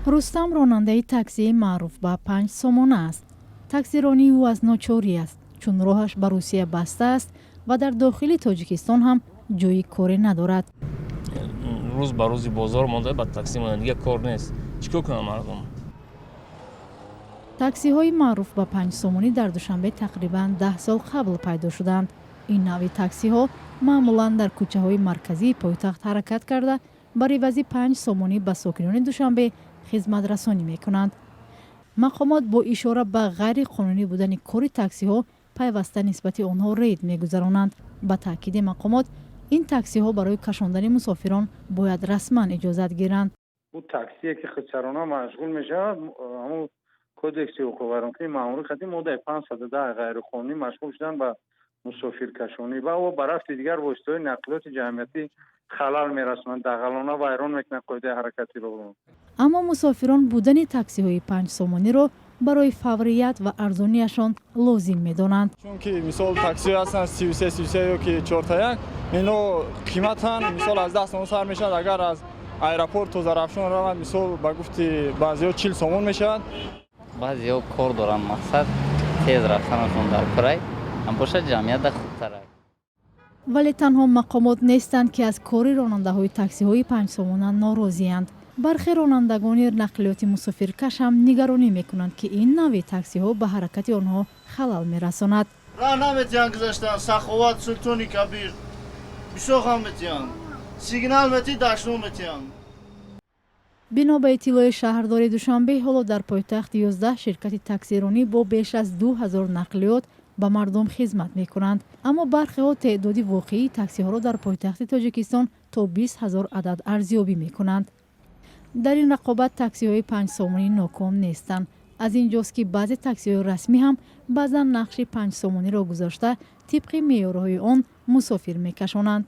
рустам ронандаи таксии маъруф ба 5 сомона аст. таксиронии ӯ аз ночорӣ аст, чун роҳаш ба русия баста аст ва дар дохили тоҷикистон ҳам ҷойи коре надорад. рӯз ба рӯзи бозор монда ба такси монда дига кор нест. Чикор кунам мардум? таксиҳои маъруф ба 5 сомонӣ дар душанбе тақрибан 10 сол қабл пайдо шуданд. ин навъи таксиҳо маъмулан дар кӯчаҳои марказии пойтахт ҳаракат карда бар ивази 5 сомонӣ ба сокинони душанбе хизматрасонӣ мекунанд. мақомот бо ишора ба ғайриқонунӣ будани кори таксиҳо пайваста нисбати онҳо рейд мегузаронанд. ба таъкиди мақомот ин таксиҳо барои кашондани мусофирон бояд расман иҷозат гиранд. бу таксие ки худсарона машғул мешавад ҳамун кодекси ҳуқуқи маъмурӣ хати моддаи 510 ғайриқонунӣ машғул шудан ба мусофиркашонӣ ва ба рафти дигар воситаҳои нақлиёти ҷамъиятӣ халал мерасонанд, дағалона вайрон мекунанд қоидаи ҳаракатиро. аммо мусофирон будани таксиҳои 5 сомониро барои фаврият ва арзонияшон лозим медонанд. чунки мисол таксиҳо ҳастанд 33 ёки 4 ино қиматан мисол аз 10 сомон сар мешавад, агар аз аэропорт то Зарафшон равад мисол ба гуфти баъзеҳо 40 сомон мешавад. баъзеҳо кор доранд, мақсад тез рафтанашон дар край бошад ҷамъият хубтар. вале танҳо мақомот нестанд ки аз кори ронандаҳои таксиҳои 5 сомона норозиянд. бархе ронандагони нақлиёти мусофиркаш ҳам нигаронӣ мекунанд ки ин навъи таксиҳо ба ҳаракати онҳо халал мерасонад. роҳ наметиҳанд гузаштан саховат султони кабир бисохам метиҳанд сигнал мети дашно метиҳанд. бино ба иттилои шаҳрдори душанбе ҳоло дар пойтахт 11 ширкати таксиронӣ бо беш аз 2000 нақлиёт ба мардум хизмат мекунанд. аммо бархеҳо теъдоди воқеии таксиҳоро дар пойтахти тоҷикистон то 20 000 адад арзёбӣ мекунанд. дар ин рақобат таксиҳои 5 сомонӣ ноком нестанд. аз ин ҷост ки баъзе таксиҳои расмӣ ҳам баъзан нақши 5 сомониро гузошта тибқи меъёрҳои он мусофир мекашонанд.